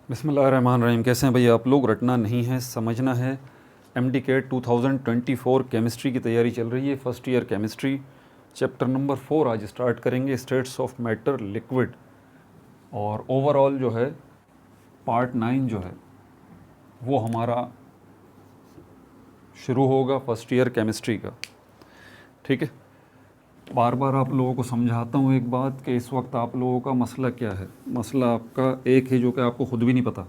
बिस्मिल्लाहिर्रहमानिर्रहीम। कैसे हैं भैया आप लोग? रटना नहीं है, समझना है। MD-CAT 2024 केमिस्ट्री की तैयारी चल रही है। First year chemistry chapter number 4 आज स्टार्ट करेंगे, स्टेट्स ऑफ मैटर लिक्विड। और ओवरऑल जो है पार्ट 9 जो है वो हमारा शुरू होगा फर्स्ट ईयर केमिस्ट्री का। ठीक है, बार बार आप लोगों को समझाता हूँ एक बात कि इस वक्त आप लोगों का मसला क्या है। मसला आपका एक है जो कि आपको ख़ुद भी नहीं पता।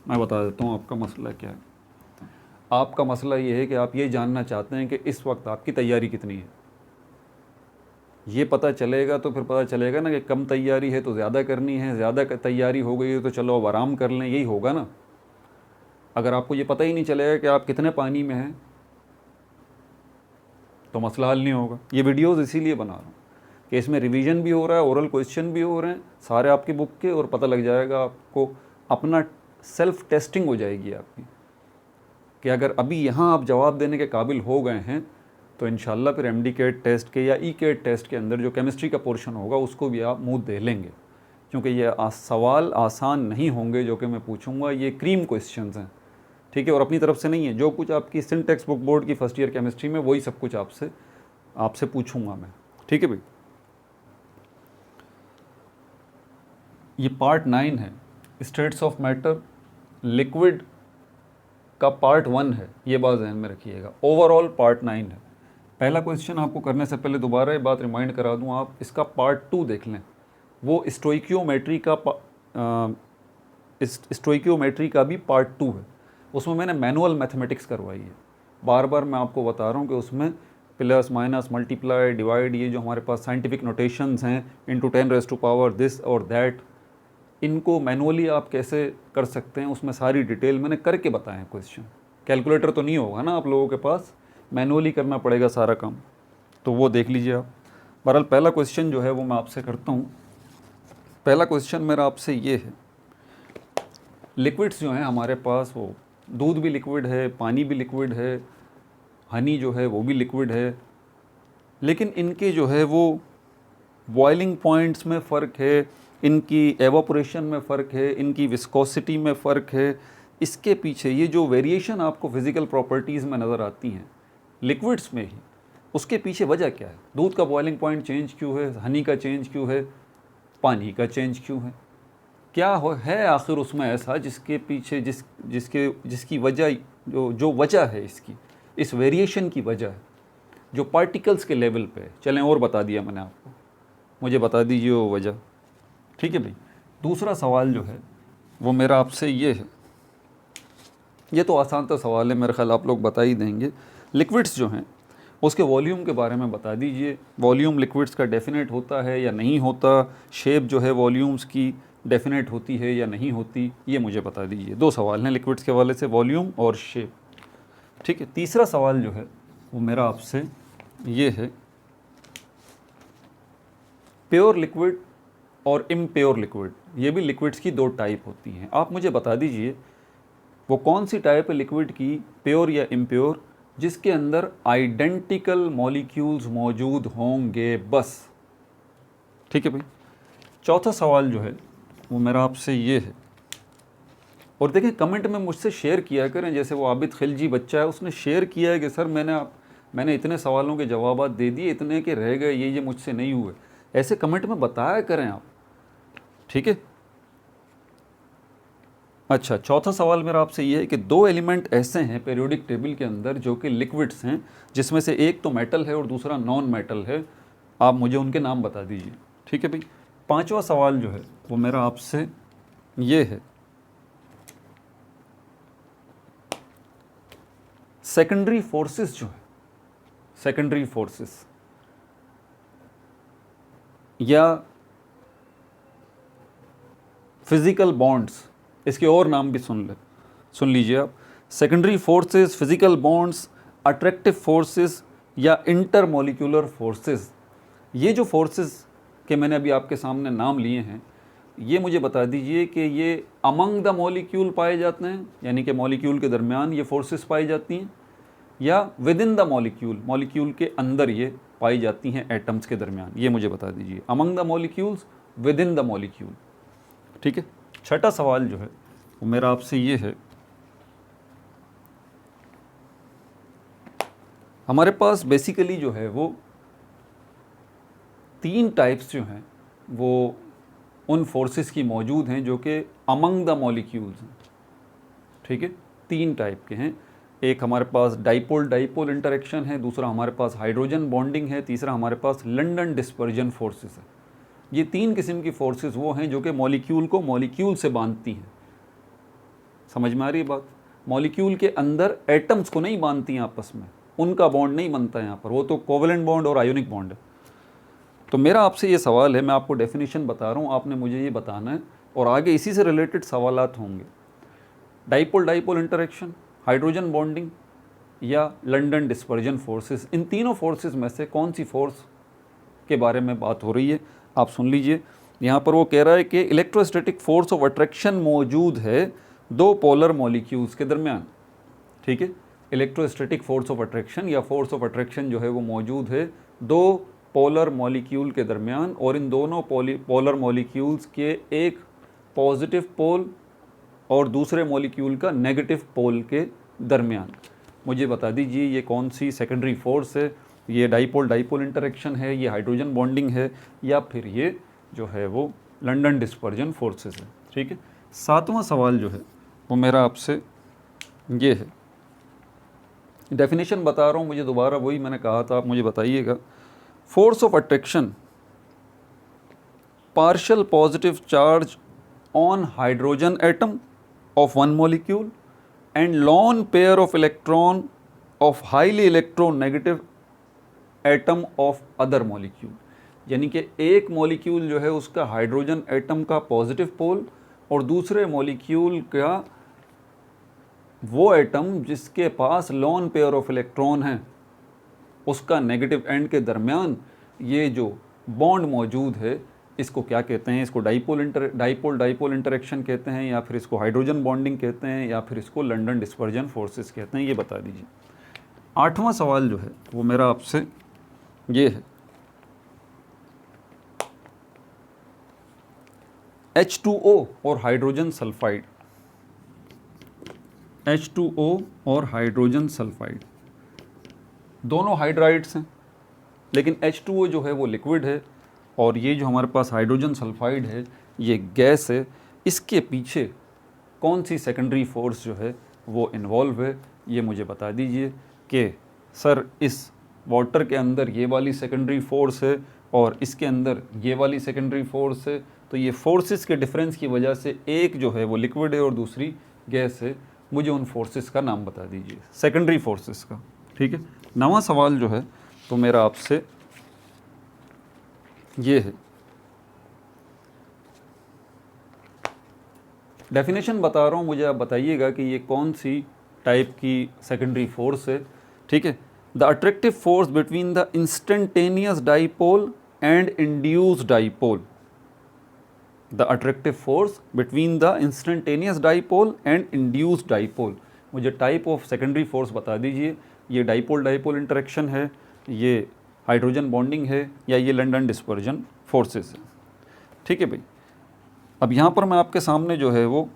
मैं बता देता हूँ आपका मसला क्या है। आपका मसला ये है कि आप ये जानना चाहते हैं कि इस वक्त आपकी तैयारी कितनी है। ये पता चलेगा तो फिर पता चलेगा ना कि कम तैयारी है तो ज़्यादा करनी है, ज़्यादा तैयारी हो गई है तो चलो अब आराम कर लें, यही होगा ना। अगर आपको ये पता ही नहीं चलेगा कि आप कितने पानी में हैं तो मसला हल नहीं होगा। ये वीडियोस इसीलिए बना रहा हूँ कि इसमें रिवीजन भी हो रहा है, ओरल क्वेश्चन भी हो रहे हैं सारे आपकी बुक के, और पता लग जाएगा आपको, अपना सेल्फ टेस्टिंग हो जाएगी आपकी कि अगर अभी यहाँ आप जवाब देने के काबिल हो गए हैं तो इंशाल्लाह फिर MD-CAT टेस्ट के या E-CAT टेस्ट के अंदर जो केमिस्ट्री का पोर्शन होगा उसको भी आप मुँह दे लेंगे, क्योंकि ये सवाल आसान नहीं होंगे जो कि मैं पूछूंगा। ये क्रीम क्वेश्चंस हैं, ठीक है, और अपनी तरफ से नहीं है। जो कुछ आपकी सिंटेक्स बुक बोर्ड की फर्स्ट ईयर केमिस्ट्री में वही सब कुछ आपसे पूछूंगा मैं। ठीक है भाई, ये पार्ट 9 है, स्टेट्स ऑफ मैटर लिक्विड का पार्ट 1 है, ये बात ध्यान में रखिएगा। ओवरऑल पार्ट 9 है। पहला क्वेश्चन आपको करने से पहले दोबारा ये बात रिमाइंड करा दूं, आप इसका पार्ट 2 देख लें। वो स्टोइकियोमेट्री का भी पार्ट 2 है, उसमें मैंने मैनुअल मैथमेटिक्स करवाई है। बार बार मैं आपको बता रहा हूँ कि उसमें प्लस माइनस मल्टीप्लाई डिवाइड, ये जो हमारे पास साइंटिफिक नोटेशंस हैं, इंटू 10⁻⁴ दिस और दैट, इनको मैनुअली आप कैसे कर सकते हैं उसमें सारी डिटेल मैंने करके बताएं। क्वेश्चन कैलकुलेटर तो नहीं होगा ना आप लोगों के पास, मैनुअली करना पड़ेगा सारा काम, तो वो देख लीजिए आप। बहरहाल पहला क्वेश्चन जो है वो मैं आपसे करता हूँ। पहला क्वेश्चन मेरा आपसे ये है, लिक्विड्स जो हैं हमारे पास, वो दूध भी लिक्विड है, पानी भी लिक्विड है, हनी जो है वो भी लिक्विड है, लेकिन इनके जो है वो बॉइलिंग पॉइंट्स में फ़र्क है, इनकी एवापोरेशन में फ़र्क है, इनकी विस्कोसिटी में फ़र्क है। इसके पीछे ये जो वेरिएशन आपको फिज़िकल प्रॉपर्टीज़ में नज़र आती हैं लिक्विड्स में ही, उसके पीछे वजह क्या है? दूध का बॉइलिंग पॉइंट चेंज क्यों है, हनी का चेंज क्यों है, पानी का चेंज क्यों है? क्या है आखिर उसमें ऐसा जिसके पीछे जिसकी वजह, जो वजह है इसकी, इस वेरिएशन की वजह है जो पार्टिकल्स के लेवल पे है। चलें, और बता दिया मैंने आपको, मुझे बता दीजिए वो वजह। ठीक है भाई। दूसरा सवाल जो है वो मेरा आपसे ये है, ये तो आसान सा सवाल है, मेरे ख्याल आप लोग बता ही देंगे। लिक्विड्स जो हैं उसके वॉल्यूम के बारे में बता दीजिए। वॉल्यूम लिक्विड्स का डेफिनेट होता है या नहीं होता? शेप जो है वॉल्यूम्स की डेफिनेट होती है या नहीं होती? ये मुझे बता दीजिए। 2 सवाल हैं लिक्विड्स के हवाले से, वॉल्यूम और शेप। ठीक है। तीसरा सवाल जो है वो मेरा आपसे ये है, प्योर लिक्विड और इम्प्योर लिक्विड, ये भी लिक्विड्स की 2 टाइप होती हैं। आप मुझे बता दीजिए वो कौन सी टाइप है लिक्विड की, प्योर या इम्प्योर, जिसके अंदर आइडेंटिकल मॉलिक्यूल्स मौजूद होंगे बस। ठीक है भाई। चौथा सवाल जो है वो मेरा आपसे ये है, और देखें कमेंट में मुझसे शेयर किया करें। जैसे वो आबिद खिलजी बच्चा है, उसने शेयर किया है कि सर मैंने इतने सवालों के जवाब दे दिए, इतने के रह गए, ये मुझसे नहीं हुए। ऐसे कमेंट में बताया करें आप। ठीक है। अच्छा, चौथा सवाल मेरा आपसे ये है कि 2 एलिमेंट ऐसे हैं पीरियोडिक टेबल के अंदर जो कि लिक्विड्स हैं, जिसमें से एक तो मेटल है और दूसरा नॉन मेटल है। आप मुझे उनके नाम बता दीजिए। ठीक है भाई। पांचवा सवाल जो है वो मेरा आपसे ये है, सेकेंडरी फोर्सेस जो है, सेकेंडरी फोर्सेस या फिजिकल बॉन्ड्स, इसके और नाम भी सुन लीजिए आप। Secondary forces, physical bonds, attractive forces या इंटरमॉलिक्यूलर फोर्सेस। ये जो फोर्सेस के मैंने अभी आपके सामने नाम लिए हैं, ये मुझे बता दीजिए कि ये अमंग द मॉलिक्यूल पाए जाते हैं, यानी कि मॉलिक्यूल के दरमियान ये फोर्सेस पाई जाती हैं, या with in the molecule, molecule के अंदर ये पाई जाती हैं एटम्स के दरमियान। ये मुझे बता दीजिए, among the molecules, with in the molecule. ठीक है। छठा सवाल जो है वो मेरा आपसे ये है, हमारे पास बेसिकली जो है वो 3 टाइप्स जो हैं वो उन फोर्सेस की मौजूद हैं जो कि अमंग द मॉलिक्यूल्स हैं, ठीक है। 3 टाइप के हैं। एक हमारे पास डाइपोल डाइपोल इंटरेक्शन है, दूसरा हमारे पास हाइड्रोजन बॉन्डिंग है, तीसरा हमारे पास लंडन डिस्पर्जन फोर्सेस है। ये 3 किस्म की फोर्सेस वो हैं जो कि मॉलिक्यूल को मॉलिक्यूल से बांधती हैं। समझ में आ रही है बात? मॉलिक्यूल के अंदर एटम्स को नहीं बांधती हैं आपस में, उनका बॉन्ड नहीं बनता है यहाँ पर, वो तो कोवेलेंट बॉन्ड और आयोनिक बॉन्ड है। तो मेरा आपसे ये सवाल है, मैं आपको डेफिनेशन बता रहा हूँ, आपने मुझे ये बताना है और आगे इसी से रिलेटेड सवालात होंगे। Dipole dipole interaction, hydrogen bonding या लंडन डिस्पर्जन फोर्सेस, इन तीनों फोर्सेस में से कौन सी फोर्स के बारे में बात हो रही है आप सुन लीजिए। यहाँ पर वो कह रहा है कि इलेक्ट्रोस्टैटिक फोर्स ऑफ अट्रैक्शन मौजूद है 2 पोलर मॉलिक्यूल्स के दरमियान, ठीक है। इलेक्ट्रोस्टैटिक फोर्स ऑफ अट्रैक्शन या फोर्स ऑफ अट्रैक्शन जो है वो मौजूद है 2 पोलर मॉलिक्यूल के दरमियान, और इन दोनों पोलर मॉलिक्यूल्स के एक पॉजिटिव पोल और दूसरे मॉलिक्यूल का नेगेटिव पोल के दरमियान। मुझे बता दीजिए ये कौन सी सेकेंडरी फोर्स है? ये डाइपोल डाइपोल इंटरेक्शन है, ये हाइड्रोजन बॉन्डिंग है, या फिर ये जो है वो लंडन डिस्पर्जन फोर्सेस है, ठीक है। 7वां सवाल जो है वो मेरा आपसे ये है, डेफिनेशन बता रहा हूँ, मुझे दोबारा वही मैंने कहा था, आप मुझे बताइएगा। Force of attraction, partial positive charge on hydrogen atom of one molecule and lone pair of electron of highly electronegative atom of other molecule। यानी कि एक मॉलिक्यूल जो है उसका हाइड्रोजन एटम का पॉजिटिव पोल और दूसरे मॉलिक्यूल का वो एटम जिसके पास लोन पेयर ऑफ इलेक्ट्रॉन है उसका नेगेटिव एंड के दरमियान ये जो बॉन्ड मौजूद है, इसको क्या कहते हैं? इसको डाइपोल डाइपोल इंटरेक्शन कहते हैं, या फिर इसको हाइड्रोजन बॉन्डिंग कहते हैं, या फिर इसको लंडन डिस्पर्जन फोर्सेस कहते हैं? ये बता दीजिए। 8वां सवाल जो है वो मेरा आपसे ये है, H2O और हाइड्रोजन सल्फाइड, H2O और हाइड्रोजन सल्फाइड दोनों हाइड्राइड्स हैं, लेकिन H2O जो है वो लिक्विड है और ये जो हमारे पास हाइड्रोजन सल्फाइड है ये गैस है। इसके पीछे कौन सी सेकेंडरी फोर्स जो है वो इन्वॉल्व है? ये मुझे बता दीजिए कि सर इस वाटर के अंदर ये वाली सेकेंडरी फोर्स है और इसके अंदर ये वाली सेकेंडरी फोर्स है, तो ये फोर्सेस के डिफरेंस की वजह से एक जो है वो लिक्विड है और दूसरी गैस है। मुझे उन फोर्सेस का नाम बता दीजिए, सेकेंडरी फोर्सेस का, ठीक है। 9वां सवाल जो है तो मेरा आपसे ये है, डेफिनेशन बता रहा हूँ, मुझे आप बताइएगा कि ये कौन सी टाइप की सेकेंडरी फोर्स है, ठीक है। The attractive force between the instantaneous dipole and induced dipole, the attractive force between the instantaneous dipole and induced dipole. मुझे टाइप ऑफ सेकेंडरी फोर्स बता दीजिए, ये डाइपोल डाइपोल इंटरेक्शन है, ये हाइड्रोजन बॉन्डिंग है, या ये लंडन डिस्पर्जन फोर्सेस है, ठीक है भाई। अब यहाँ पर मैं आपके सामने जो है वो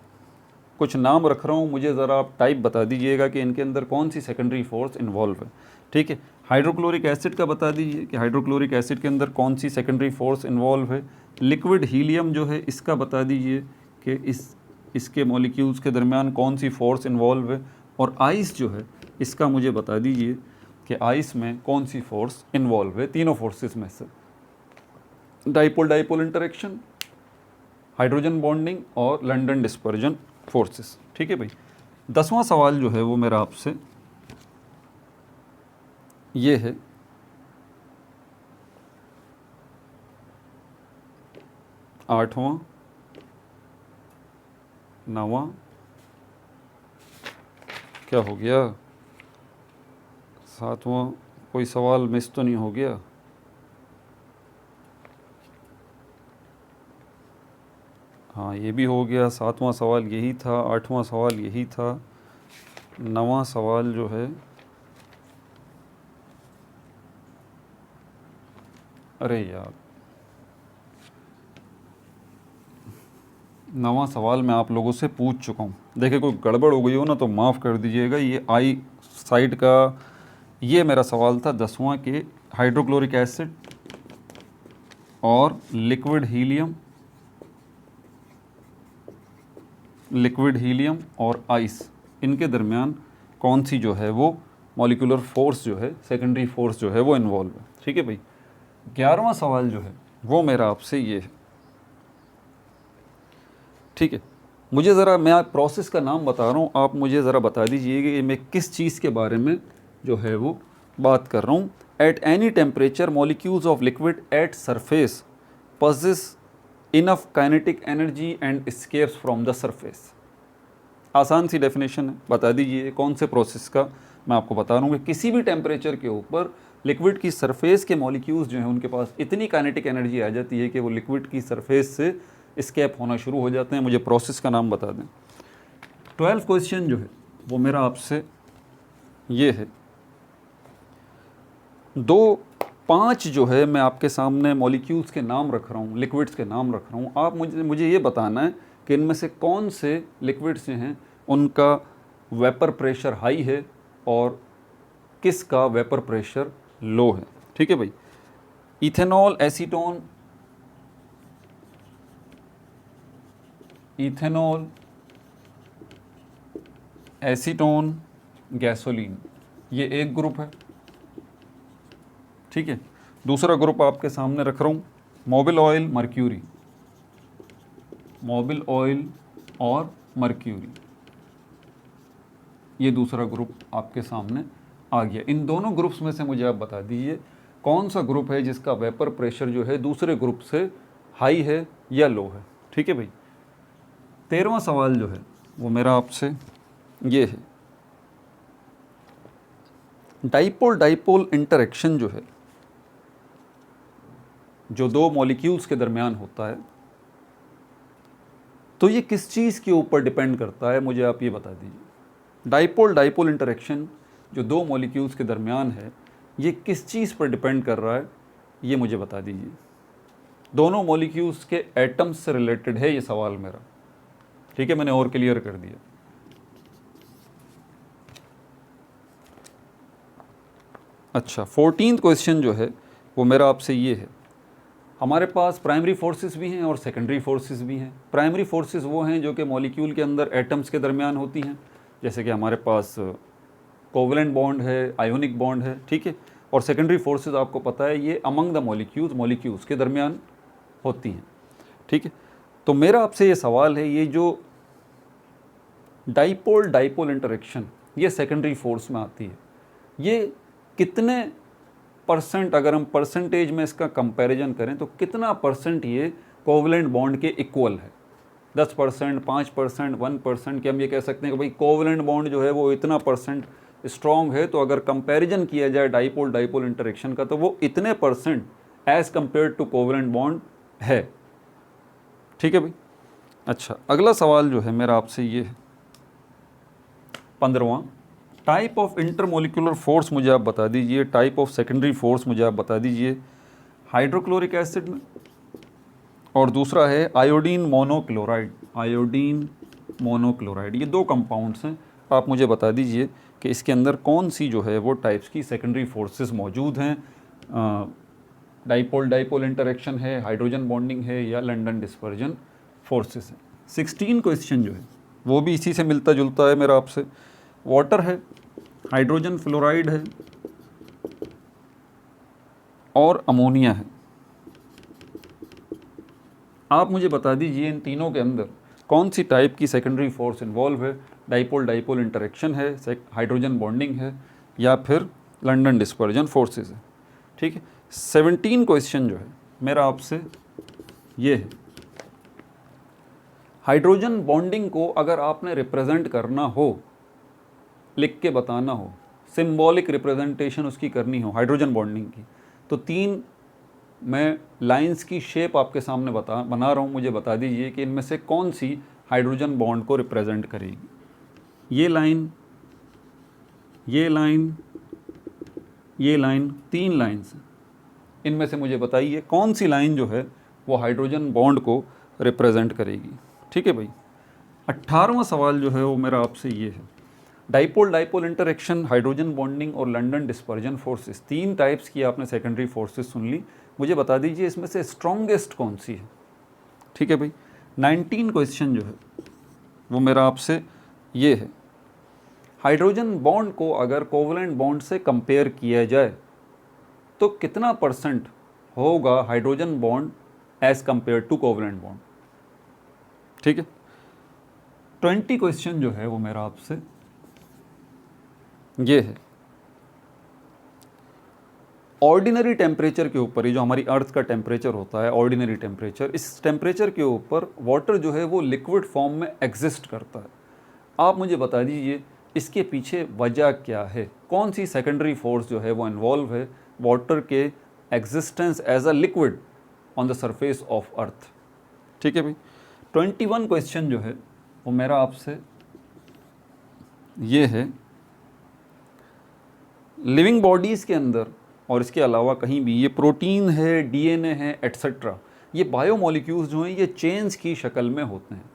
कुछ नाम रख रहा हूँ, मुझे ज़रा आप टाइप बता दीजिएगा कि इनके अंदर कौन सी सेकेंडरी फोर्स इन्वॉल्व है, ठीक है। हाइड्रोक्लोरिक एसिड का बता दीजिए कि हाइड्रोक्लोरिक एसिड के अंदर कौन सी सेकेंडरी फोर्स इन्वॉल्व है। लिक्विड हीलियम जो है इसका बता दीजिए कि इसके मॉलिक्यूल्स के दरमियान कौन सी फोर्स इन्वॉल्व है। और आइस जो है इसका मुझे बता दीजिए कि आइस में कौन सी फोर्स इन्वॉल्व है, तीनों फोर्सेस में से, dipole dipole interaction, hydrogen bonding और लंडन डिस्पर्जन फोर्सेस, ठीक है भाई। 10वां सवाल जो है वो मेरा आपसे ये है, 8वां, 9वां, क्या हो गया, 7वां, कोई सवाल मिस तो नहीं हो गया? हाँ ये भी हो गया। 7वां सवाल यही था, 8वां सवाल यही था, 9वां सवाल जो है, अरे यार 9वां सवाल मैं आप लोगों से पूछ चुका हूँ। देखिए कोई गड़बड़ हो गई हो ना तो माफ़ कर दीजिएगा। ये आई साइड का ये मेरा सवाल था 10वां के हाइड्रोक्लोरिक एसिड और लिक्विड हीलियम और आइस, इनके दरमियान कौन सी जो है वो मॉलिक्यूलर फोर्स जो है, सेकेंडरी फोर्स जो है वो इन्वॉल्व है। ठीक है भाई। 11वां सवाल जो है वो मेरा आपसे ये है। ठीक है, मुझे ज़रा, मैं प्रोसेस का नाम बता रहा हूँ, आप मुझे ज़रा बता दीजिए कि मैं किस चीज़ के बारे में जो है वो बात कर रहा हूँ। At any temperature molecules of liquid at surface possess enough kinetic energy and escapes from the surface. आसान सी डेफिनेशन है, बता दीजिए कौन से प्रोसेस का मैं आपको बता रहा हूँ कि किसी भी टेम्परेचर के ऊपर लिक्विड की सरफेस के मॉलिक्यूल्स जो हैं उनके पास इतनी काइनेटिक एनर्जी आ जाती है कि वो लिक्विड की सरफेस से स्केप होना शुरू हो जाते हैं। मुझे प्रोसेस का नाम बता दें। 12 क्वेश्चन जो है वो मेरा आपसे ये है। 5 जो है मैं आपके सामने मॉलिक्यूल्स के नाम रख रहा हूँ, लिक्विड्स के नाम रख रहा हूँ। आप मुझे ये बताना है कि इनमें से कौन से लिक्विड्स जो हैं उनका वेपर प्रेशर हाई है और किसका वेपर प्रेशर लो है। ठीक है भाई। इथेनॉल एसीटोन गैसोलीन, ये एक ग्रुप है। ठीक है। दूसरा ग्रुप आपके सामने रख रहा हूँ, मोबिल ऑयल और मर्क्यूरी, ये दूसरा ग्रुप आपके सामने आ गया। इन दोनों ग्रुप्स में से मुझे आप बता दीजिए कौन सा ग्रुप है जिसका वेपर प्रेशर जो है दूसरे ग्रुप से हाई है या लो है। ठीक है भाई। 13वां सवाल जो है वो मेरा आपसे ये है। डाइपोल इंटरेक्शन जो है, जो दो मॉलिक्यूल्स के दरमियान होता है, तो ये किस चीज़ के ऊपर डिपेंड करता है, मुझे आप ये बता दीजिए। डाइपोल इंटरेक्शन जो दो मॉलिक्यूल्स के दरमियान है, ये किस चीज़ पर डिपेंड कर रहा है, ये मुझे बता दीजिए। दोनों मॉलिक्यूल्स के एटम्स से रिलेटेड है ये सवाल मेरा। ठीक है, मैंने और क्लियर कर दिया। अच्छा, 14th क्वेश्चन जो है वो मेरा आपसे ये है। हमारे पास प्राइमरी फोर्सेस भी हैं और सेकेंडरी फोर्सेस भी हैं। प्राइमरी फोर्सेस वो हैं जो कि मॉलिक्यूल के अंदर एटम्स के दरमियान होती हैं, जैसे कि हमारे पास कोवलेंट बॉन्ड है, आयोनिक बॉन्ड है। ठीक है। और सेकेंडरी फोर्सेस आपको पता है ये अमंग द मॉलिक्यूल्स के दरमियान होती हैं। ठीक है। तो मेरा आपसे ये सवाल है, ये जो डाइपोल इंटरेक्शन ये सेकेंडरी फोर्स में आती है, ये कितने परसेंट, अगर हम परसेंटेज में इसका कंपैरिजन करें तो कितना परसेंट ये कोवलेंट बॉन्ड के इक्वल है? 10%, 5%, 1%? कि हम ये कह सकते हैं कि भाई कोवलेंट बॉन्ड जो है वो इतना परसेंट स्ट्रॉन्ग है, तो अगर कंपैरिजन किया जाए डाइपोल इंटरेक्शन का तो वो इतने percent as compare to covalent bond है। ठीक है भाई। अच्छा, अगला सवाल जो है मेरा आपसे ये है, 15वां। टाइप ऑफ इंटरमोलिकुलर फोर्स मुझे आप बता दीजिए, टाइप ऑफ सेकेंडरी फोर्स मुझे आप बता दीजिए हाइड्रोक्लोरिक एसिड में, और दूसरा है आयोडीन मोनोक्लोराइड। ये दो कंपाउंड्स हैं। आप मुझे बता दीजिए कि इसके अंदर कौन सी जो है वो टाइप्स की सेकेंडरी फोर्सेस मौजूद हैं। डाइपोल इंटरेक्शन है, हाइड्रोजन बॉन्डिंग है, या लंडन डिस्पर्जन फोर्सेस है। 16 क्वेश्चन जो है वो भी इसी से मिलता जुलता है मेरा आपसे। वाटर है, हाइड्रोजन फ्लोराइड है और अमोनिया है। आप मुझे बता दीजिए इन तीनों के अंदर कौन सी टाइप की सेकेंडरी फोर्स इन्वॉल्व है। डाइपोल इंटरेक्शन है, हाइड्रोजन बॉन्डिंग है, या फिर लंडन डिस्पर्जन फोर्सेस है। ठीक है। 17 क्वेश्चन जो है मेरा आपसे ये है। हाइड्रोजन बॉन्डिंग को अगर आपने रिप्रेजेंट करना हो, लिख के बताना हो, सिंबॉलिक रिप्रेजेंटेशन उसकी करनी हो हाइड्रोजन बॉन्डिंग की, तो 3 मैं लाइंस की शेप आपके सामने बना रहा हूँ। मुझे बता दीजिए कि इनमें से कौन सी हाइड्रोजन बॉन्ड को रिप्रेजेंट करेगी। ये लाइन, ये लाइन, ये लाइन, 3 लाइंस। इनमें से मुझे बताइए कौन सी लाइन जो है वो हाइड्रोजन बॉन्ड को रिप्रेजेंट करेगी। ठीक है भाई। 18वां सवाल जो है वो मेरा आपसे ये है, dipole dipole interaction, hydrogen bonding और लंडन डिस्पर्जन फोर्सेस, 3 टाइप्स की आपने सेकेंडरी फोर्सेस सुन ली। मुझे बता दीजिए इसमें से स्ट्रॉन्गेस्ट कौन सी है। ठीक है भाई। 19 क्वेश्चन जो है वो मेरा आपसे ये है, हाइड्रोजन बॉन्ड को अगर कोवलेंट बॉन्ड से कंपेयर किया जाए तो कितना % होगा hydrogen bond as compare to covalent bond. ठीक है। 20 क्वेश्चन जो है वो मेरा आपसे ये है, ऑर्डिनरी टेम्परेचर के ऊपर, ये जो हमारी अर्थ का टेम्परेचर होता है ऑर्डिनरी टेम्परेचर, इस टेम्परेचर के ऊपर वाटर जो है वो लिक्विड फॉर्म में एग्जिस्ट करता है। आप मुझे बता दीजिए इसके पीछे वजह क्या है, कौन सी सेकेंडरी फोर्स जो है वो इन्वॉल्व है वाटर के existence as a liquid on the surface of earth. ठीक है भाई। 21 क्वेश्चन जो है वो मेरा आपसे ये है, लिविंग बॉडीज़ के अंदर और इसके अलावा कहीं भी ये प्रोटीन है, डीएनए है, एट्सेट्रा, ये बायोमोलिक्यूल्स जो हैं ये चेन्स की शक्ल में होते हैं।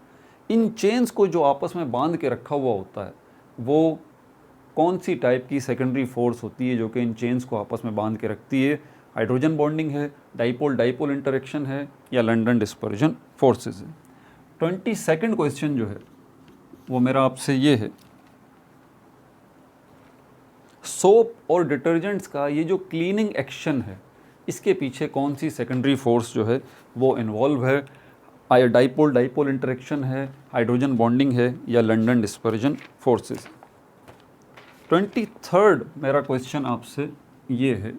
इन चेन्स को जो आपस में बांध के रखा हुआ होता है वो कौन सी टाइप की सेकेंडरी फोर्स होती है जो कि इन चेन्स को आपस में बांध के रखती है। हाइड्रोजन बॉन्डिंग है, डाइपोल डाइपोल इंटरेक्शन है, या लंडन डिस्पर्जन फोर्सेस है। 22nd क्वेश्चन जो है वो मेरा आपसे ये है, सोप और डिटर्जेंट्स का ये जो क्लीनिंग एक्शन है इसके पीछे कौन सी सेकेंडरी फोर्स जो है वो इन्वॉल्व है। डाइपोल डाइपोल इंटरेक्शन है, हाइड्रोजन बॉन्डिंग है, या लंडन डिस्पर्जन फोर्सेस। 23rd मेरा क्वेश्चन आपसे ये है,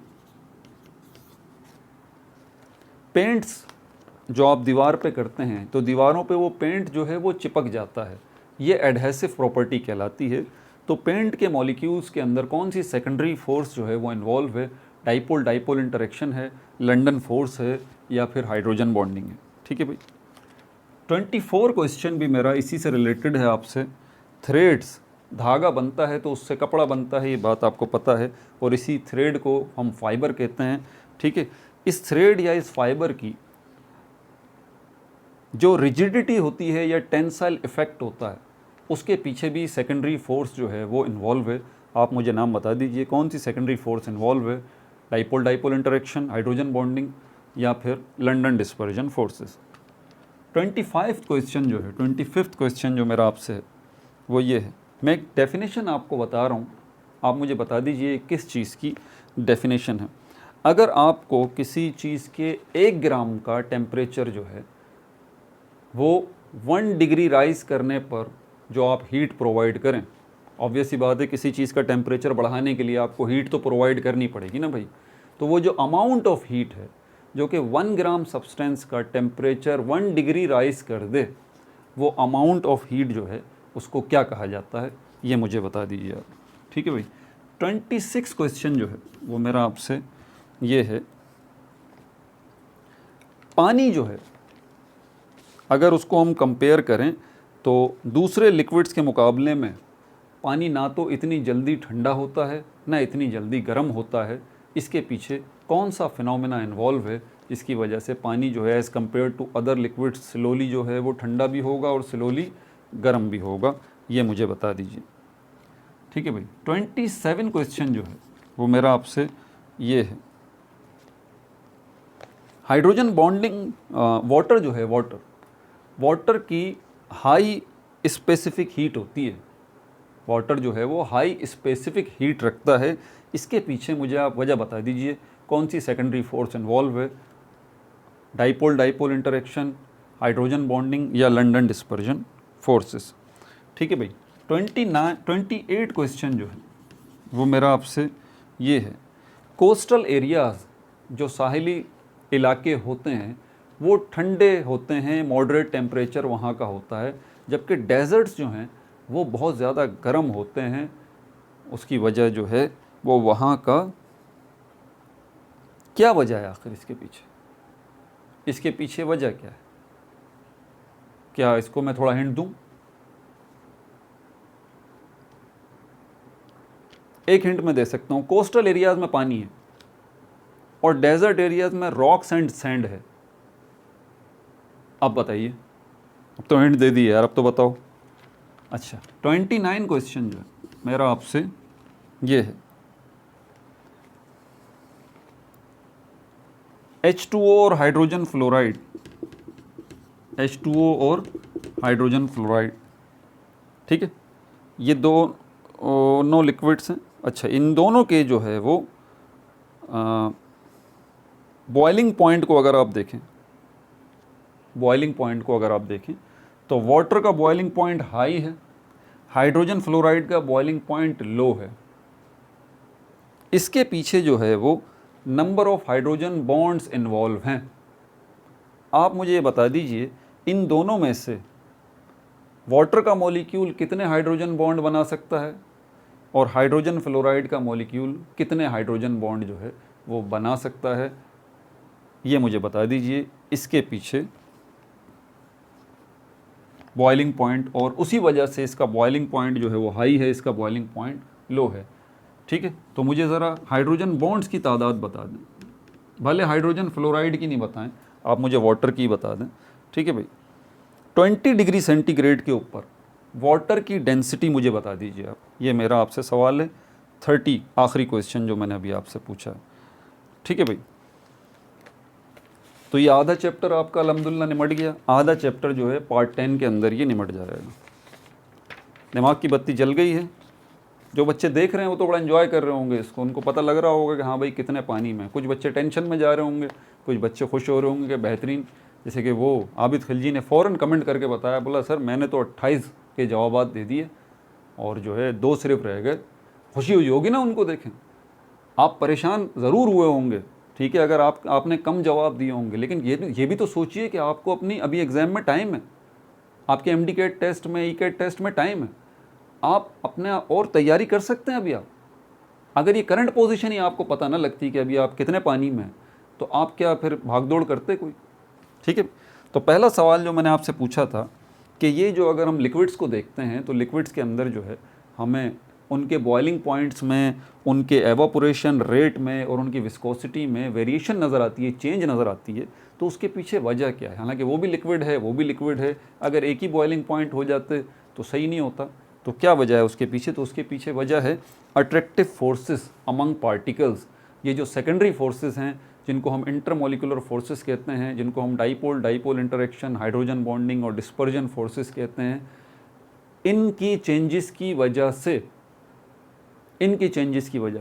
पेंट्स जो आप दीवार पे करते हैं तो दीवारों पे वो पेंट जो है वो चिपक जाता है, ये एडहेसिव प्रॉपर्टी कहलाती है। तो पेंट के मॉलिक्यूल्स के अंदर कौन सी सेकेंडरी फोर्स जो है वो इन्वॉल्व है, डाइपोल डाइपोल इंटरेक्शन है, लंडन फोर्स है, या फिर हाइड्रोजन बॉन्डिंग है। ठीक है भाई। 24 क्वेश्चन भी मेरा इसी से रिलेटेड है आपसे, थ्रेड्स, धागा बनता है तो उससे कपड़ा बनता है, ये बात आपको पता है, और इसी थ्रेड को हम फाइबर कहते हैं। ठीक है। इस थ्रेड या इस फाइबर की जो रिजिडिटी होती है या टेंसाइल इफेक्ट होता है उसके पीछे भी सेकेंडरी फोर्स जो है वो इन्वॉल्व है। आप मुझे नाम बता दीजिए कौन सी सेकेंडरी फोर्स इन्वॉल्व है, dipole dipole interaction, hydrogen bonding, या फिर London dispersion forces. 25th question जो है, 25th क्वेश्चन जो मेरा आपसे है वो ये है, मैं एक डेफिनेशन आपको बता रहा हूँ, आप मुझे बता दीजिए किस चीज़ की डेफिनेशन है। अगर आपको किसी चीज़ के 1 ग्राम का टेम्परेचर जो है वो 1 डिग्री राइज़ करने पर जो आप हीट प्रोवाइड करें, ऑब्वियस ही बात है किसी चीज़ का टेम्परेचर बढ़ाने के लिए आपको हीट तो प्रोवाइड करनी पड़ेगी ना भाई। तो वो जो अमाउंट ऑफ हीट है जो कि 1 ग्राम सब्सटेंस का टेम्परेचर 1 डिग्री राइज़ कर दे, वो अमाउंट ऑफ हीट जो है उसको क्या कहा जाता है, ये मुझे बता दीजिए आप। ठीक है भाई। 26 क्वेश्चन जो है वो मेरा आपसे ये है, पानी जो है अगर उसको हम कंपेयर करें तो दूसरे लिक्विड्स के मुकाबले में पानी ना तो इतनी जल्दी ठंडा होता है ना इतनी जल्दी गर्म होता है। इसके पीछे कौन सा फिनोमेना इन्वॉल्व है जिसकी वजह से पानी जो है as compare to other liquids slowly जो है वो ठंडा भी होगा और स्लोली गर्म भी होगा, ये मुझे बता दीजिए। ठीक है भाई। 27 क्वेश्चन जो है वो मेरा आपसे ये है, हाइड्रोजन बॉन्डिंग, वाटर जो है वाटर की हाई स्पेसिफिक हीट होती है, वाटर जो है वो हाई स्पेसिफिक हीट रखता है। इसके पीछे मुझे आप वजह बता दीजिए कौन सी सेकेंडरी फोर्स इन्वॉल्व है, dipole dipole interaction, hydrogen bonding, या लंडन डिस्पर्जन फोर्सेस। ठीक है भाई। 28 क्वेश्चन जो है वो मेरा आपसे ये है, कोस्टल एरियाज़ जो साहिली इलाके होते हैं वो ठंडे होते हैं, मॉडरेट टेम्परेचर वहाँ का होता है, जबकि डेजर्ट्स जो हैं वो बहुत ज़्यादा गर्म होते हैं। उसकी वजह जो है वो वहाँ का क्या वजह है आखिर इसके पीछे वजह क्या है, क्या इसको मैं थोड़ा हिंट दूँ? एक हिंट मैं दे सकता हूँ, कोस्टल एरियाज़ में पानी है और डेजर्ट एरियाज़ में रॉक्स एंड सैंड है। अब बताइए, अब तो हिंट दे दी यार, अब तो बताओ। अच्छा 29 क्वेश्चन जो है मेरा आपसे ये है, H2O और हाइड्रोजन फ्लोराइड, H2O और हाइड्रोजन फ्लोराइड, ठीक है, ये दोनों लिक्विड्स हैं। अच्छा इन दोनों के जो है वो बॉइलिंग पॉइंट को अगर आप देखें, बॉइलिंग पॉइंट को अगर आप देखें तो वाटर का बॉइलिंग पॉइंट हाई है, हाइड्रोजन फ्लोराइड का बॉइलिंग पॉइंट लो है। इसके पीछे जो है वो number of hydrogen bonds involve हैं। आप मुझे ये बता दीजिए इन दोनों में से वाटर का मॉलिक्यूल कितने हाइड्रोजन बॉन्ड बना सकता है और हाइड्रोजन फ्लोराइड का मॉलिक्यूल कितने हाइड्रोजन बॉन्ड जो है वो बना सकता है, ये मुझे बता दीजिए। इसके पीछे बॉइलिंग पॉइंट, और उसी वजह से इसका बॉइलिंग पॉइंट जो है वो हाई है, इसका बॉइलिंग पॉइंट लो है, ठीक है। तो मुझे ज़रा हाइड्रोजन बॉन्ड्स की तादाद बता दें, भले हाइड्रोजन फ्लोराइड की नहीं बताएं, आप मुझे वाटर की बता दें, ठीक है भाई। 20 डिग्री सेंटीग्रेड के ऊपर वाटर की डेंसिटी मुझे बता दीजिए आप, ये मेरा आपसे सवाल है। 30 आखिरी क्वेश्चन जो मैंने अभी आपसे पूछा है, ठीक है भाई। तो ये आधा चैप्टर आपका अल्हम्दुलिल्लाह निमट गया, आधा चैप्टर जो है पार्ट 10 के अंदर ये निमट जाएगा। दिमाग की बत्ती जल गई है, जो बच्चे देख रहे हैं वो तो बड़ा एंजॉय कर रहे होंगे इसको, उनको पता लग रहा होगा कि हाँ भाई कितने पानी में। कुछ बच्चे टेंशन में जा रहे होंगे, कुछ बच्चे खुश हो रहे होंगे कि बेहतरीन, जैसे कि वो आबिद खिलजी ने फ़ौरन कमेंट करके बताया, बोला सर मैंने तो 28 के जवाबात दे दिए और जो है 2 सिर्फ रह गए। खुशी हुई होगी ना उनको, देखें आप परेशान ज़रूर हुए होंगे, ठीक है, अगर आपने कम जवाब दिए होंगे, लेकिन ये भी तो सोचिए कि आपको अपनी अभी एग्ज़ाम में टाइम है, आपके MD कैट टेस्ट में, ई कैट टेस्ट में टाइम है, आप अपने और तैयारी कर सकते हैं अभी आप। अगर ये करंट पोजीशन ही आपको पता ना लगती कि अभी आप कितने पानी में हैं, तो आप क्या फिर भागदौड़ करते कोई, ठीक है। तो पहला सवाल जो मैंने आपसे पूछा था कि ये जो अगर हम लिक्विड्स को देखते हैं तो लिक्विड्स के अंदर जो है हमें उनके बॉइलिंग पॉइंट्स में, उनके एवापोरेशन रेट में और उनकी विस्कोसिटी में वेरिएशन नज़र आती है, चेंज नज़र आती है। तो उसके पीछे वजह क्या है? हालांकि वो भी लिक्विड है, वो भी लिक्विड है, अगर एक ही बॉइलिंग पॉइंट हो जाते तो सही नहीं होता। तो क्या वजह है उसके पीछे? तो उसके पीछे वजह है अट्रैक्टिव फोर्सेस अमंग पार्टिकल्स। ये जो सेकेंडरी फोर्सेस हैं जिनको हम इंटरमोलिकुलर फोर्सेस कहते हैं, जिनको हम डाइपोल इंटरेक्शन, हाइड्रोजन बॉन्डिंग और डिस्पर्जन फोर्सेस कहते हैं, इनकी चेंजेस की वजह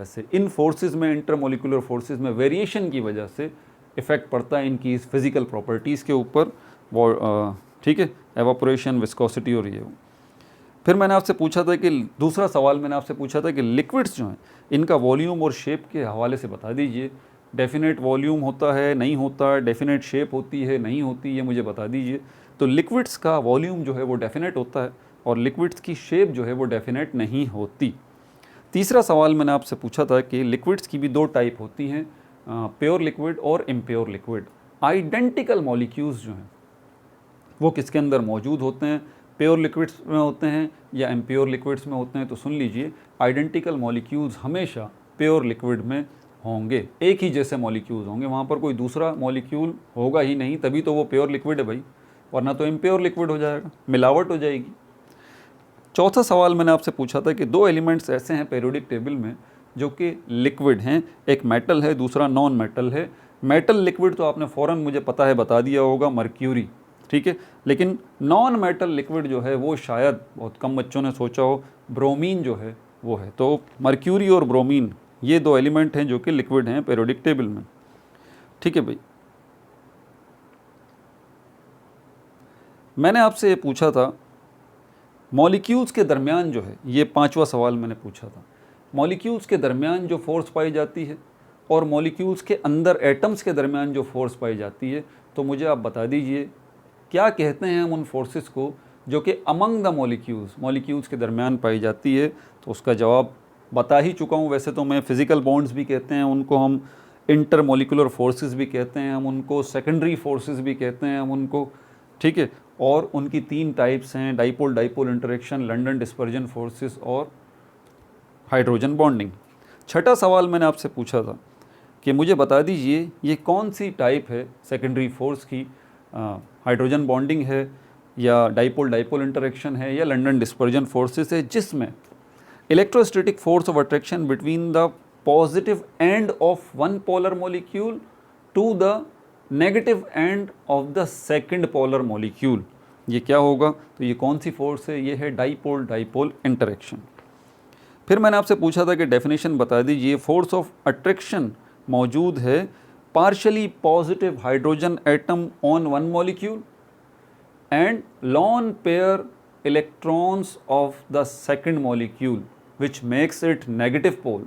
से, इन फोर्सेस में, इंटरमोलिकुलर फोर्सेस में वेरिएशन की वजह से इफ़ेक्ट पड़ता है इनकी इस फिज़िकल प्रॉपर्टीज़ के ऊपर, ठीक है, एवापोरेशन, विस्कोसिटी और ये। फिर मैंने आपसे पूछा था कि दूसरा सवाल मैंने आपसे पूछा था कि लिक्विड्स जो हैं इनका वॉल्यूम और शेप के हवाले से बता दीजिए। डेफिनेट वॉल्यूम होता है, नहीं होता, डेफिनेट शेप होती है, नहीं होती, ये मुझे बता दीजिए। तो लिक्विड्स का वॉल्यूम जो है वो डेफिनेट होता है और लिक्विड्स की शेप जो है वो डेफिनेट नहीं होती। तीसरा सवाल मैंने आपसे पूछा था कि लिक्विड्स की भी 2 टाइप होती हैं, प्योर लिक्विड और इम्प्योर लिक्विड। आइडेंटिकल मॉलिक्यूल्स जो हैं वो किसके अंदर मौजूद होते हैं? प्योर लिक्विड्स में होते हैं या इम्प्योर लिक्विड्स में होते हैं? तो सुन लीजिए, आइडेंटिकल मॉलिक्यूल्स हमेशा प्योर लिक्विड में होंगे, एक ही जैसे मॉलिक्यूल्स होंगे, वहाँ पर कोई दूसरा मॉलिक्यूल होगा ही नहीं, तभी तो वो प्योर लिक्विड है भाई, वरना तो इम्प्योर लिक्विड हो जाएगा, मिलावट हो जाएगी। चौथा सवाल मैंने आपसे पूछा था कि 2 एलिमेंट्स ऐसे हैं पीरियोडिक टेबल में जो कि लिक्विड हैं, एक मेटल है, दूसरा नॉन मेटल है। मेटल लिक्विड तो आपने फ़ौरन मुझे पता है बता दिया होगा, मर्क्यूरी, ठीक है, लेकिन नॉन मेटल लिक्विड जो है वो शायद बहुत कम बच्चों ने सोचा हो, ब्रोमीन जो है वो है। तो मर्क्यूरी और ब्रोमीन ये 2 एलिमेंट हैं जो कि लिक्विड हैं पीरियोडिक टेबल में, ठीक है भाई। मैंने आपसे ये पूछा था मॉलिक्यूल्स के दरमियान जो है, ये 5वां सवाल मैंने पूछा था, मॉलिक्यूल्स के दरमियान जो फोर्स पाई जाती है और मॉलिक्यूल्स के अंदर एटम्स के दरमियान जो फोर्स पाई जाती है, तो मुझे आप बता दीजिए क्या कहते हैं हम उन फोर्सेस को जो कि अमंग द मॉलिक्यूल्स के दरमियान पाई जाती है? तो उसका जवाब बता ही चुका हूँ। वैसे तो मैं फ़िज़िकल बॉन्ड्स भी कहते हैं उनको, हम इंटरमोलिकुलर फोर्सेस भी कहते हैं, हम उनको सेकेंडरी फोर्सेस भी कहते हैं हम उनको, ठीक है, और उनकी 3 टाइप्स हैं, dipole interaction, London dispersion forces और हाइड्रोजन बॉन्डिंग। छठा सवाल मैंने आपसे पूछा था कि मुझे बता दीजिए ये कौन सी टाइप है सेकेंडरी फोर्स की, हाइड्रोजन बॉन्डिंग है या डाइपोल डाइपोल इंटरेक्शन है या लंडन डिस्पर्जन फोर्सेस है, जिसमें electrostatic force of attraction between the positive end of one polar molecule to the negative end of the second polar molecule, ये क्या होगा? तो ये कौन सी फोर्स है? ये है डाइपोल डाइपोल इंटरेक्शन। फिर मैंने आपसे पूछा था कि डेफिनेशन बता दीजिए। फोर्स ऑफ अट्रैक्शन मौजूद है partially positive hydrogen atom on one molecule and lone pair electrons of the second molecule which makes it negative pole.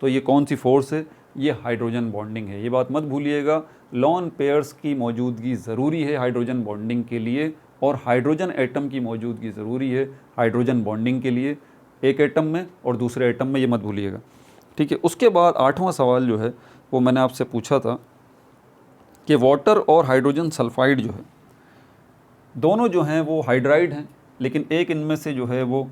तो ये कौन सी फोर्स है? ये हाइड्रोजन बॉन्डिंग है। ये बात मत भूलिएगा, लॉन पेयर्स की मौजूदगी ज़रूरी है हाइड्रोजन बॉन्डिंग के लिए, और हाइड्रोजन एटम की मौजूदगी ज़रूरी है हाइड्रोजन बॉन्डिंग के लिए, एक एटम में और दूसरे एटम में, ये मत भूलिएगा। ठीक है। उसके बाद 8वां सवाल जो है वो मैंने आपसे पूछा था कि वाटर और हाइड्रोजन सल्फाइड जो है, दोनों जो हैं वो हाइड्राइड हैं, लेकिन एक इनमें से जो है वो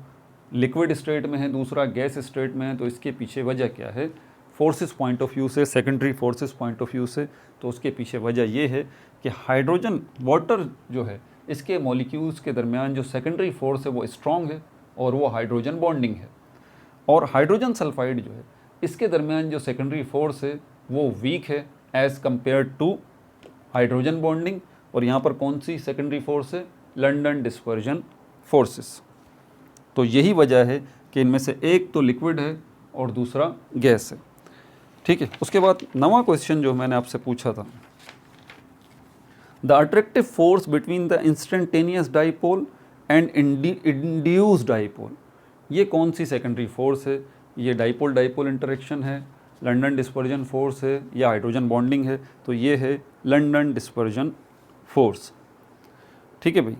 लिक्विड स्टेट में है, दूसरा गैस स्टेट में है। तो इसके पीछे वजह क्या है? फोर्सेस पॉइंट ऑफ व्यू से, secondary forces point of view से, तो उसके पीछे वजह ये है कि हाइड्रोजन वाटर जो है इसके मॉलिक्यूल्स के दरमियान जो सेकेंडरी फोर्स है वो स्ट्रॉन्ग है और वो हाइड्रोजन बॉन्डिंग है, और हाइड्रोजन सल्फाइड जो है इसके दरमियान जो सेकेंडरी फोर्स है वो वीक है as compare to hydrogen bonding. और यहाँ पर कौन सी सेकेंडरी फोर्स है? London dispersion forces. तो यही वजह है कि इनमें से एक तो लिक्विड है और दूसरा गैस है। ठीक है। उसके बाद 9वां क्वेश्चन जो मैंने आपसे पूछा था, the attractive force between the instantaneous dipole and induced dipole, ये कौन सी सेकेंडरी फोर्स है? ये डाइपोल डाइपोल इंटरेक्शन है, लंडन डिस्पर्जन फोर्स है, या हाइड्रोजन बॉन्डिंग है? तो ये है लंडन डिस्पर्जन फोर्स। ठीक है भाई।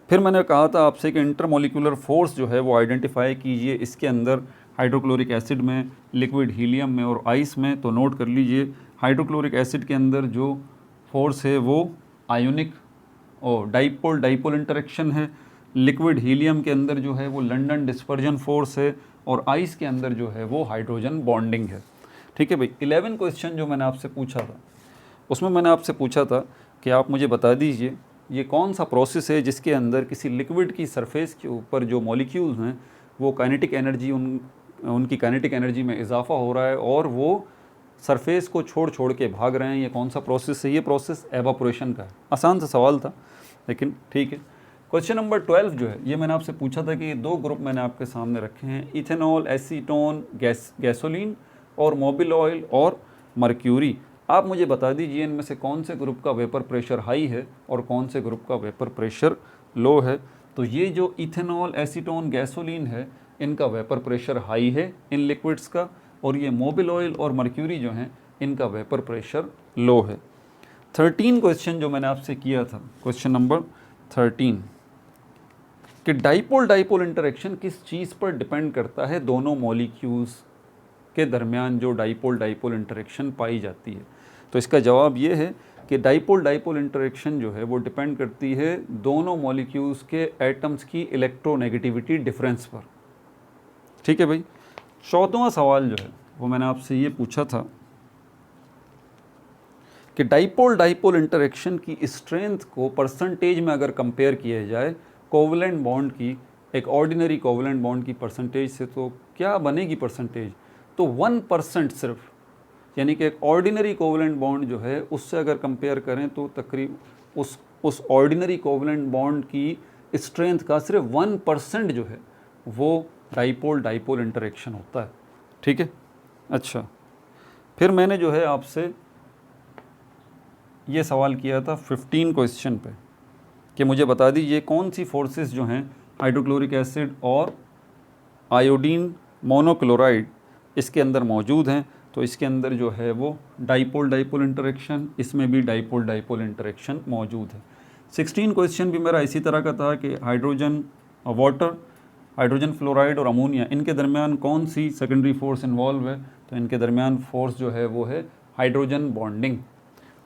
फिर मैंने कहा था आपसे कि इंटरमोलिकुलर फोर्स जो है वो आइडेंटिफाई कीजिए, इसके अंदर हाइड्रोक्लोरिक एसिड में, लिक्विड हीलियम में और आइस में। तो नोट कर लीजिए, हाइड्रोक्लोरिक एसिड के अंदर जो फोर्स है वो आयोनिक और डाइपोल डाइपोल इंटरेक्शन है, लिक्विड हीलियम के अंदर जो है वो लंडन डिस्पर्जन फोर्स है, और आइस के अंदर जो है वो हाइड्रोजन बॉन्डिंग है। ठीक है भाई। 11 क्वेश्चन जो मैंने आपसे पूछा था उसमें मैंने आपसे पूछा था कि आप मुझे बता दीजिए ये कौन सा प्रोसेस है जिसके अंदर किसी लिक्विड की सरफेस के ऊपर जो मॉलिक्यूल्स हैं वो काइनेटिक एनर्जी उनकी काइनेटिक एनर्जी में इजाफा हो रहा है और वो सरफेस को छोड़ छोड़ के भाग रहे हैं। ये कौन सा प्रोसेस है? ये प्रोसेस एवापोरेशन का है। आसान सा सवाल था लेकिन ठीक है। क्वेश्चन नंबर 12 जो है ये मैंने आपसे पूछा था कि ये दो ग्रुप मैंने आपके सामने रखे हैं, इथेनॉल, एसीटोन, गैसोलीन और मोबिल ऑयल और मर्क्यूरी। आप मुझे बता दीजिए इनमें से कौन से ग्रुप का वेपर प्रेशर हाई है और कौन से ग्रुप का वेपर प्रेशर लो है। तो ये जो इथेनॉल, एसीटोन, गैसोलीन है इनका वेपर प्रेशर हाई है इन लिक्विड्स का, और ये मोबिल ऑयल और मर्क्यूरी जो हैं इनका वेपर प्रेशर लो है। 13 क्वेश्चन जो मैंने आपसे किया था, क्वेश्चन नंबर 13, कि डाइपोल डाइपोल इंटरेक्शन किस चीज़ पर डिपेंड करता है? दोनों मॉलिक्यूल्स के दरमियान जो डाइपोल डाइपोल इंटरेक्शन पाई जाती है। तो इसका जवाब ये है कि डाइपोल डाइपोल इंटरेक्शन जो है वो डिपेंड करती है दोनों मॉलिक्यूल्स के एटम्स की इलेक्ट्रोनेगेटिविटी डिफरेंस पर। ठीक है भाई। 14वां सवाल जो है वो मैंने आपसे ये पूछा था कि डाइपोल डाइपोल इंटरेक्शन की स्ट्रेंथ को परसेंटेज में अगर कंपेयर किया जाए कोवलेंट बॉन्ड की, एक ऑर्डिनरी कोवलेंट बॉन्ड की परसेंटेज से, तो क्या बनेगी परसेंटेज? तो 1% सिर्फ, यानी कि एक ऑर्डिनरी कोवलेंट बॉन्ड जो है उससे अगर कंपेयर करें तो तकरीब उस ऑर्डिनरी कोवलेंट बॉन्ड की स्ट्रेंथ का सिर्फ 1% जो है वो डाइपोल डाइपोल इंटरेक्शन होता है। ठीक है। अच्छा, फिर मैंने जो है आपसे ये सवाल किया था 15 क्वेश्चन पे कि मुझे बता दीजिए कौन सी फोर्सेस जो हैं हाइड्रोक्लोरिक एसिड और आयोडीन मोनोक्लोराइड इसके अंदर मौजूद हैं। तो इसके अंदर जो है वो डाइपोल डाइपोल इंटरेक्शन, इसमें भी डाइपोल डाइपोल इंटरेक्शन मौजूद है। 16 क्वेश्चन भी मेरा इसी तरह का था कि हाइड्रोजन वाटर, हाइड्रोजन फ्लोराइड और अमोनिया, इनके दरमियान कौन सी सेकेंडरी फोर्स इन्वॉल्व है? तो इनके दरमियान फोर्स जो है वो है हाइड्रोजन बॉन्डिंग।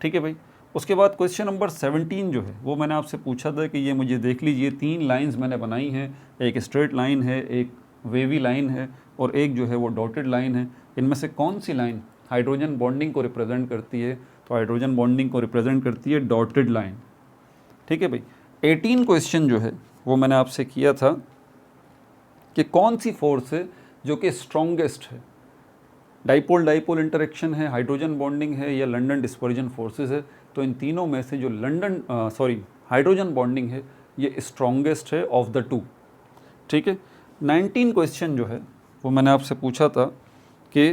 ठीक है भाई। उसके बाद क्वेश्चन नंबर 17 जो है वो मैंने आपसे पूछा था कि ये मुझे देख लीजिए 3 लाइंस मैंने बनाई हैं, एक स्ट्रेट लाइन है, एक वेवी लाइन है और एक जो है वो डॉटेड लाइन है। इनमें से कौन सी लाइन हाइड्रोजन बॉन्डिंग को रिप्रेजेंट करती है? तो हाइड्रोजन बॉन्डिंग को रिप्रेजेंट करती है डॉटेड लाइन। ठीक है भाई। 18 क्वेश्चन जो है वो मैंने आपसे किया था कि कौन सी फोर्स है जो कि स्ट्रॉन्गेस्ट है, डाइपोल डाइपोल इंटरेक्शन है, हाइड्रोजन बॉन्डिंग है या लंडन डिस्पर्जन फोर्सेस है। तो इन तीनों में से जो हाइड्रोजन बॉन्डिंग है ये स्ट्रॉन्गेस्ट है ऑफ द टू। ठीक है। 19 क्वेश्चन जो है वो मैंने आपसे पूछा था कि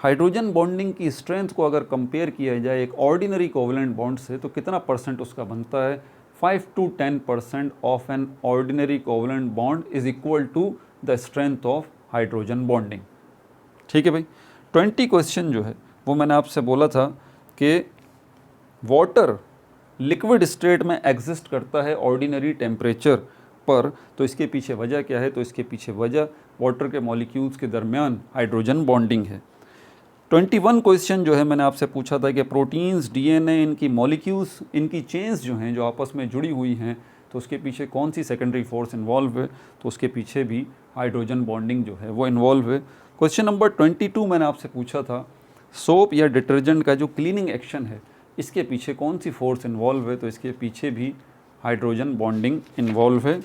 हाइड्रोजन बॉन्डिंग की स्ट्रेंथ को अगर कंपेयर किया जाए एक ऑर्डिनरी कोवलेंट बॉन्ड से तो कितना परसेंट उसका बनता है। 5 to 10% of an ordinary covalent bond is equal to the strength of hydrogen bonding. ठीक है भाई। 20 क्वेश्चन जो है वो मैंने आपसे बोला था कि वाटर लिक्विड स्टेट में एग्जिस्ट करता है ऑर्डिनरी टेम्परेचर पर, तो इसके पीछे वजह क्या है। तो इसके पीछे वजह वाटर के मॉलिक्यूल्स के दरमियान हाइड्रोजन बॉन्डिंग है। 21 क्वेश्चन जो है मैंने आपसे पूछा था कि प्रोटीन्स, डीएनए, इनकी मॉलिक्यूल्स, इनकी चेन्स जो हैं जो आपस में जुड़ी हुई हैं, तो उसके पीछे कौन सी सेकेंडरी फोर्स इन्वॉल्व है। तो उसके पीछे भी हाइड्रोजन बॉन्डिंग जो है वो इन्वॉल्व है। क्वेश्चन नंबर 22 मैंने आपसे पूछा था सोप या डिटर्जेंट का जो क्लीनिंग एक्शन है इसके पीछे कौन सी फोर्स इन्वॉल्व है। तो इसके पीछे भी हाइड्रोजन बॉन्डिंग इन्वॉल्व है।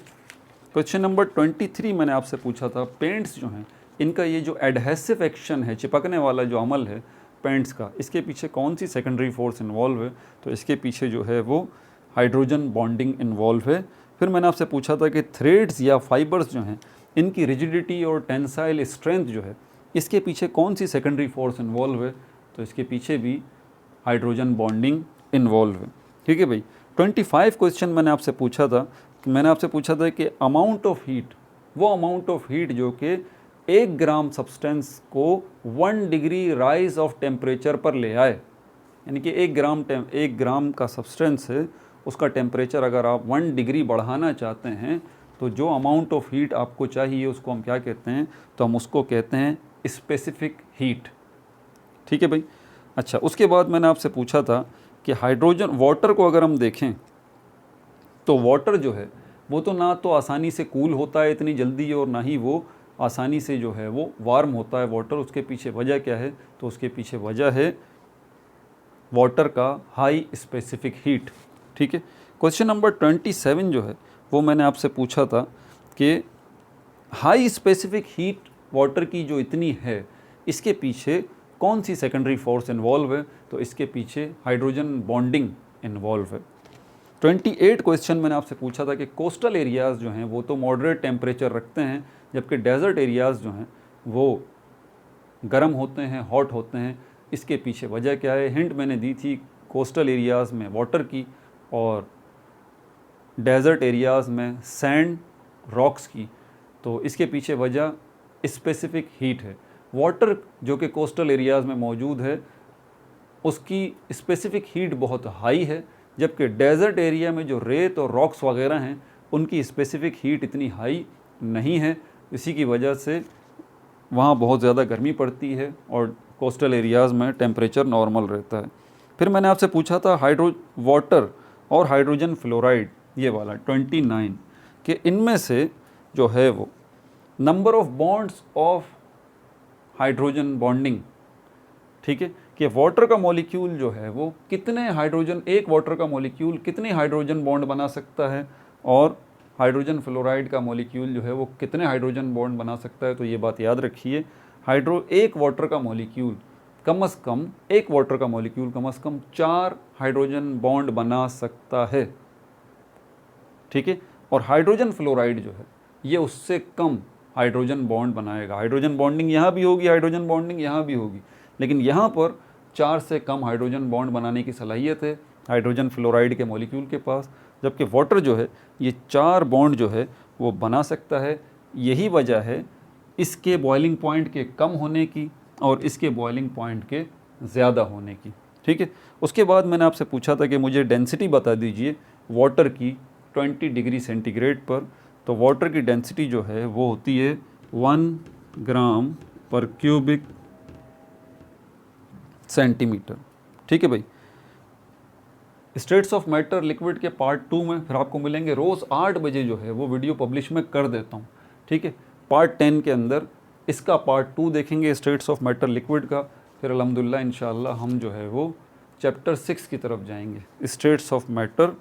क्वेश्चन नंबर 23 मैंने आपसे पूछा था पेंट्स जो हैं इनका ये जो एडहेसिव एक्शन है, चिपकने वाला जो अमल है पेंट्स का, इसके पीछे कौन सी सेकेंडरी फोर्स इन्वॉल्व है। तो इसके पीछे जो है वो हाइड्रोजन बॉन्डिंग इन्वॉल्व है। फिर मैंने आपसे पूछा था कि थ्रेड्स या फाइबर्स जो हैं इनकी रिजिडिटी और टेंसाइल स्ट्रेंथ जो है इसके पीछे कौन सी सेकेंडरी फोर्स इन्वॉल्व है। तो इसके पीछे भी हाइड्रोजन बॉन्डिंग इन्वॉल्व है। ठीक है भाई। 25 क्वेश्चन मैंने आपसे पूछा था कि अमाउंट ऑफ हीट, वो अमाउंट ऑफ हीट जो कि 1 ग्राम सब्सटेंस को 1 डिग्री राइज ऑफ टेम्परेचर पर ले आए, यानी कि 1 ग्राम का सब्सटेंस है उसका टेम्परेचर अगर आप 1 डिग्री बढ़ाना चाहते हैं तो जो अमाउंट ऑफ हीट आपको चाहिए उसको हम क्या कहते हैं। तो हम उसको कहते हैं स्पेसिफिक हीट। ठीक है भाई। अच्छा, उसके बाद मैंने आपसे पूछा था कि वाटर को अगर हम देखें तो वाटर जो है वो तो ना तो आसानी से कूल होता है इतनी जल्दी और ना ही वो आसानी से जो है वो वार्म होता है वाटर। उसके पीछे वजह क्या है। तो उसके पीछे वजह है वाटर का हाई स्पेसिफिक हीट। ठीक है। क्वेश्चन नंबर 27 जो है वो मैंने आपसे पूछा था कि हाई स्पेसिफिक हीट वाटर की जो इतनी है इसके पीछे कौन सी सेकेंडरी फोर्स इन्वॉल्व है। तो इसके पीछे हाइड्रोजन बॉन्डिंग इन्वॉल्व है। 28 क्वेश्चन मैंने आपसे पूछा था कि कोस्टल एरियाज़ जो हैं वो तो मॉडरेट टेम्परेचर रखते हैं जबकि डेजर्ट एरियाज़ जो हैं वो गर्म होते हैं, हॉट होते हैं। इसके पीछे वजह क्या है। हिंट मैंने दी थी कोस्टल एरियाज़ में वाटर की और डेजर्ट एरियाज़ में सैंड रॉक्स की। तो इसके पीछे वजह स्पेसिफिक हीट है। वाटर जो कि कोस्टल एरियाज़ में मौजूद है उसकी स्पेसिफिक हीट बहुत हाई है, जबकि डेजर्ट एरिया में जो रेत और रॉक्स वगैरह हैं उनकी स्पेसिफिक हीट इतनी हाई नहीं है। इसी की वजह से वहाँ बहुत ज़्यादा गर्मी पड़ती है और कोस्टल एरियाज़ में टेम्परेचर नॉर्मल रहता है। फिर मैंने आपसे पूछा था वाटर और हाइड्रोजन फ्लोराइड ये वाला 29 कि इनमें से जो है वो number of bonds of hydrogen bonding. ठीक है, कि वाटर का मॉलिक्यूल जो है वो कितने हाइड्रोजन, एक वाटर का मॉलिक्यूल कितने हाइड्रोजन बॉन्ड बना सकता है और हाइड्रोजन फ्लोराइड का मॉलिक्यूल जो है वो कितने हाइड्रोजन बॉन्ड बना सकता है। तो ये बात याद रखिए, एक वाटर का मॉलिक्यूल कम से कम 4 हाइड्रोजन बॉन्ड बना सकता है। ठीक है, और हाइड्रोजन फ्लोराइड जो है ये उससे कम हाइड्रोजन बॉन्ड बनाएगा। हाइड्रोजन बॉन्डिंग यहाँ भी होगी, हाइड्रोजन बॉन्डिंग यहाँ भी होगी, लेकिन यहाँ पर 4 से कम हाइड्रोजन बॉन्ड बनाने की सलाहियत है हाइड्रोजन फ्लोराइड के मॉलिक्यूल के पास, जबकि वाटर जो है ये 4 बॉन्ड जो है वो बना सकता है। यही वजह है इसके बॉइलिंग पॉइंट के कम होने की और इसके बॉइलिंग पॉइंट के ज़्यादा होने की। ठीक है, उसके बाद मैंने आपसे पूछा था कि मुझे डेंसिटी बता दीजिए वाटर की 20 डिग्री सेंटीग्रेड पर। तो वाटर की डेंसिटी जो है वो होती है 1 ग्राम पर क्यूबिक सेंटीमीटर। ठीक है भाई। स्टेट्स ऑफ मैटर लिक्विड के पार्ट 2 में फिर आपको मिलेंगे रोज़ 8 बजे जो है वो वीडियो पब्लिश में कर देता हूँ। ठीक है, पार्ट 10 के अंदर इसका पार्ट 2 देखेंगे स्टेट्स ऑफ मैटर लिक्विड का। फिर अल्हम्दुलिल्लाह इंशाअल्लाह हम जो है वो चैप्टर 6 की तरफ जाएंगे, स्टेट्स ऑफ मैटर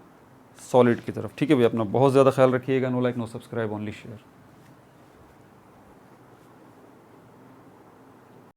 सॉलिड की तरफ। ठीक है भैया, अपना बहुत ज़्यादा ख्याल रखिएगा। No like no subscribe, only share.